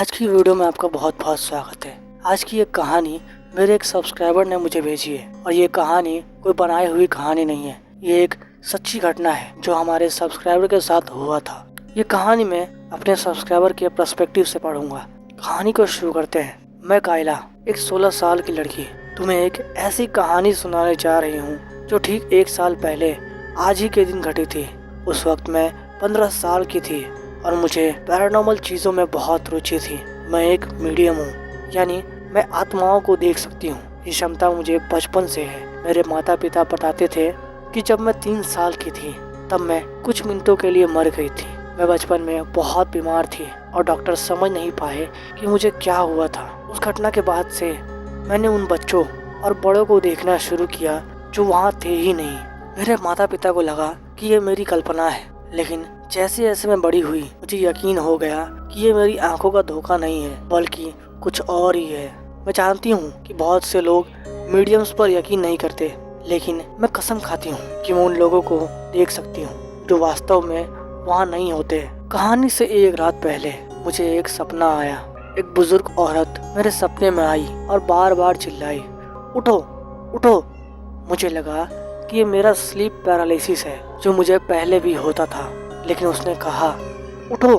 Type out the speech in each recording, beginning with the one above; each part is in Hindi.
आज की वीडियो में आपका बहुत बहुत स्वागत है। आज की ये कहानी मेरे एक सब्सक्राइबर ने मुझे भेजी है और ये कहानी कोई बनाई हुई कहानी नहीं है। ये एक सच्ची घटना है जो हमारे सब्सक्राइबर के साथ हुआ था। ये कहानी मैं अपने सब्सक्राइबर के पर्सपेक्टिव से पढ़ूंगा। कहानी को शुरू करते हैं। मैं कायला, एक 16 साल की लड़की, तुम्हें एक ऐसी कहानी सुनाने जा रही हूँ जो ठीक 1 साल पहले आज ही के दिन घटी थी। उस वक्त मैं 15 साल की थी और मुझे पैरानॉर्मल चीज़ों में बहुत रुचि थी। मैं एक मीडियम हूँ, यानी मैं आत्माओं को देख सकती हूँ। ये क्षमता मुझे बचपन से है। मेरे माता पिता बताते थे कि जब मैं 3 साल की थी तब मैं कुछ मिनटों के लिए मर गई थी। मैं बचपन में बहुत बीमार थी और डॉक्टर समझ नहीं पाए कि मुझे क्या हुआ था। उस घटना के बाद से मैंने उन बच्चों और बड़ों को देखना शुरू किया जो वहाँ थे ही नहीं। मेरे माता पिता को लगा कि ये मेरी कल्पना है, लेकिन जैसे जैसे मैं बड़ी हुई मुझे यकीन हो गया कि ये मेरी आंखों का धोखा नहीं है बल्कि कुछ और ही है। मैं जानती हूँ कि बहुत से लोग मीडियम्स पर यकीन नहीं करते, लेकिन मैं कसम खाती हूँ कि मैं उन लोगों को देख सकती हूँ जो वास्तव में वहाँ नहीं होते। कहानी से एक रात पहले मुझे एक सपना आया। एक बुजुर्ग औरत मेरे सपने में आई और बार बार चिल्लाई, उठो उठो। मुझे लगा कि ये मेरा स्लीप पैरालिसिस है जो मुझे पहले भी होता था, लेकिन उसने कहा, उठो,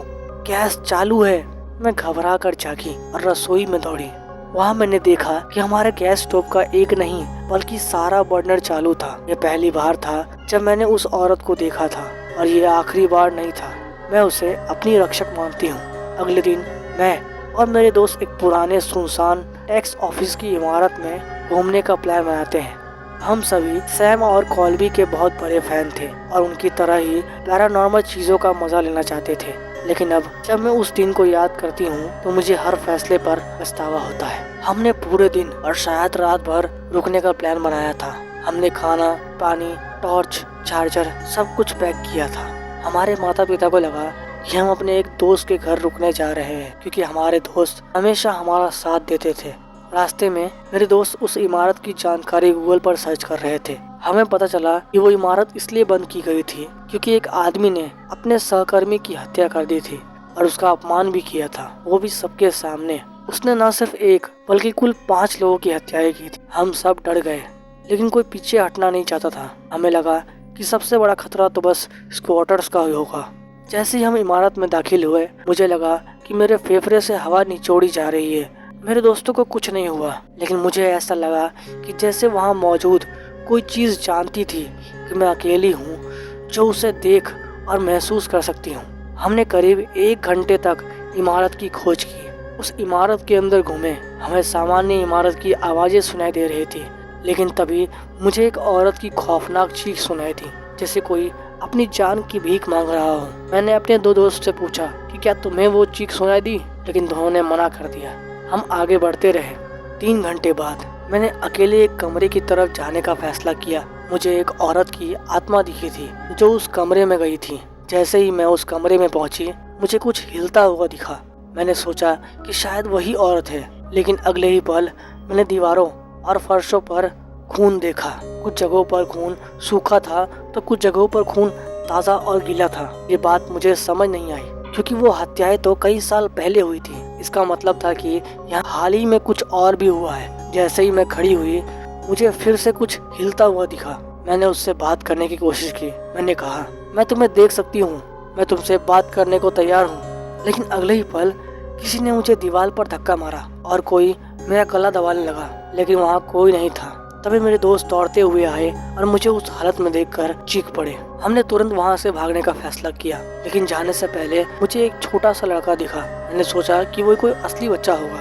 गैस चालू है। मैं घबरा कर जागी और रसोई में दौड़ी। वहाँ मैंने देखा कि हमारे गैस स्टोव का एक नहीं बल्कि सारा बर्नर चालू था। ये पहली बार था जब मैंने उस औरत को देखा था और ये आखिरी बार नहीं था। मैं उसे अपनी रक्षक मानती हूँ। अगले दिन मैं और मेरे दोस्त एक पुराने सुनसान टैक्स ऑफिस की इमारत में घूमने का प्लान बनाते हैं। हम सभी सैम और कॉल्बी के बहुत बड़े फैन थे और उनकी तरह ही पैरानॉर्मल चीज़ों का मजा लेना चाहते थे। लेकिन अब जब मैं उस दिन को याद करती हूँ तो मुझे हर फैसले पर पछतावा होता है। हमने पूरे दिन और शायद रात भर रुकने का प्लान बनाया था। हमने खाना, पानी, टॉर्च, चार्जर सब कुछ पैक किया था। हमारे माता पिता को लगा कि हम अपने एक दोस्त के घर रुकने जा रहे हैं क्योंकि हमारे दोस्त हमेशा हमारा साथ देते थे। रास्ते में मेरे दोस्त उस इमारत की जानकारी गूगल पर सर्च कर रहे थे। हमें पता चला कि वो इमारत इसलिए बंद की गई थी क्योंकि एक आदमी ने अपने सहकर्मी की हत्या कर दी थी और उसका अपमान भी किया था, वो भी सबके सामने। उसने न सिर्फ एक बल्कि कुल 5 लोगों की हत्याएं की थी। हम सब डर गए, लेकिन कोई पीछे हटना नहीं चाहता था। हमें लगा कि सबसे बड़ा खतरा तो बस स्क्वाटर्स का ही होगा। जैसे ही हम इमारत में दाखिल हुए मुझे लगा कि मेरे फेफड़े से हवा निचोड़ी जा रही है। मेरे दोस्तों को कुछ नहीं हुआ, लेकिन मुझे ऐसा लगा कि जैसे वहाँ मौजूद कोई चीज़ जानती थी कि मैं अकेली हूँ जो उसे देख और महसूस कर सकती हूँ। हमने करीब 1 घंटे तक इमारत की खोज की। उस इमारत के अंदर घूमे। हमें सामान्य इमारत की आवाज़ें सुनाई दे रही थी, लेकिन तभी मुझे एक औरत की खौफनाक चीख सुनाई दी, जैसे कोई अपनी जान की भीख मांग रहा हो। मैंने अपने 2 दोस्त से पूछा कि क्या तुम्हें वो चीख सुनाई दी, लेकिन दोनों ने मना कर दिया। हम आगे बढ़ते रहे। 3 घंटे बाद मैंने अकेले एक कमरे की तरफ जाने का फैसला किया। मुझे एक औरत की आत्मा दिखी थी जो उस कमरे में गई थी। जैसे ही मैं उस कमरे में पहुंची मुझे कुछ हिलता हुआ दिखा। मैंने सोचा कि शायद वही औरत है, लेकिन अगले ही पल मैंने दीवारों और फर्शों पर खून देखा। कुछ जगहों पर खून सूखा था तो कुछ जगहों पर खून ताज़ा और गीला था। ये बात मुझे समझ नहीं आई क्योंकि वो हत्याएं तो कई साल पहले हुई थी। इसका मतलब था कि यहाँ हाल ही में कुछ और भी हुआ है। जैसे ही मैं खड़ी हुई मुझे फिर से कुछ हिलता हुआ दिखा। मैंने उससे बात करने की कोशिश की। मैंने कहा, मैं तुम्हें देख सकती हूँ, मैं तुमसे बात करने को तैयार हूँ। लेकिन अगले ही पल किसी ने मुझे दीवार पर धक्का मारा और कोई मेरा गला दबाने लगा, लेकिन वहाँ कोई नहीं था। तभी मेरे दोस्त दौड़ते हुए आए और मुझे उस हालत में देखकर चीख पड़े। हमने तुरंत वहाँ से भागने का फैसला किया, लेकिन जाने से पहले मुझे एक छोटा सा लड़का दिखा। मैंने सोचा कि वो कोई असली बच्चा होगा,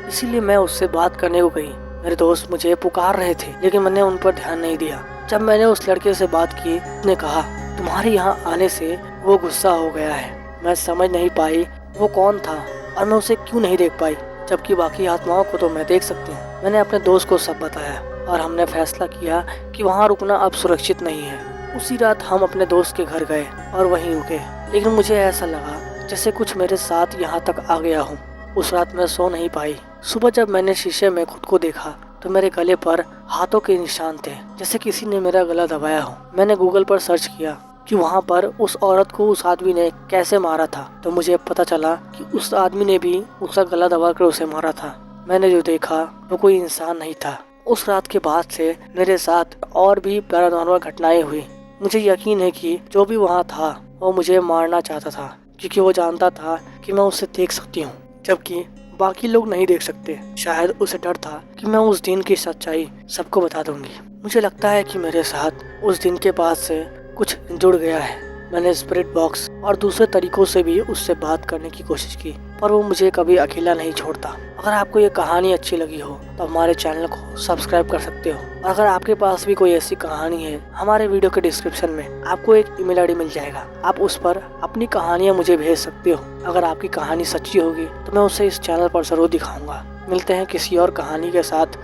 इसीलिए मैं उससे बात करने को गई। मेरे दोस्त मुझे पुकार रहे थे, लेकिन मैंने उन पर ध्यान नहीं दिया। जब मैंने उस लड़के से बात की, उसने कहा, तुम्हारे यहाँ आने से वो गुस्सा हो गया है। मैं समझ नहीं पाई वो कौन था और मैं उसे क्यों नहीं देख पाई, जबकि बाकी आत्माओं को तो मैं देख सकती हूँ। मैंने अपने दोस्त को सब बताया और हमने फैसला किया कि वहाँ रुकना अब सुरक्षित नहीं है। उसी रात हम अपने दोस्त के घर गए और वहीं रुके, लेकिन मुझे ऐसा लगा जैसे कुछ मेरे साथ यहाँ तक आ गया हूँ। उस रात मैं सो नहीं पाई। सुबह जब मैंने शीशे में खुद को देखा तो मेरे गले पर हाथों के निशान थे, जैसे किसी ने मेरा गला दबाया हो। मैंने गूगल पर सर्च किया कि वहाँ पर उस औरत को उस आदमी ने कैसे मारा था, तो मुझे पता चला कि उस आदमी ने भी उसका गला दबाकर उसे मारा था। मैंने जो देखा वो कोई इंसान नहीं था। उस रात के बाद से मेरे साथ और भी पैरानॉर्मल घटनाएं हुई। मुझे यकीन है कि जो भी वहाँ था वो मुझे मारना चाहता था, क्योंकि वो जानता था कि मैं उसे देख सकती हूँ, जबकि बाकी लोग नहीं देख सकते। शायद उसे डर था कि मैं उस दिन की सच्चाई सबको बता दूंगी। मुझे लगता है कि मेरे साथ उस दिन के बाद से कुछ जुड़ गया है। मैंने स्पिरिट बॉक्स और दूसरे तरीकों से भी उससे बात करने की कोशिश की, पर वो मुझे कभी अकेला नहीं छोड़ता। अगर आपको ये कहानी अच्छी लगी हो तो हमारे चैनल को सब्सक्राइब कर सकते हो। और अगर आपके पास भी कोई ऐसी कहानी है, हमारे वीडियो के डिस्क्रिप्शन में आपको एक ईमेल आईडी मिल जाएगा। आप उस पर अपनी कहानियाँ मुझे भेज सकते हो। अगर आपकी कहानी सच्ची होगी तो मैं उसे इस चैनल पर जरूर दिखाऊंगा। मिलते हैं किसी और कहानी के साथ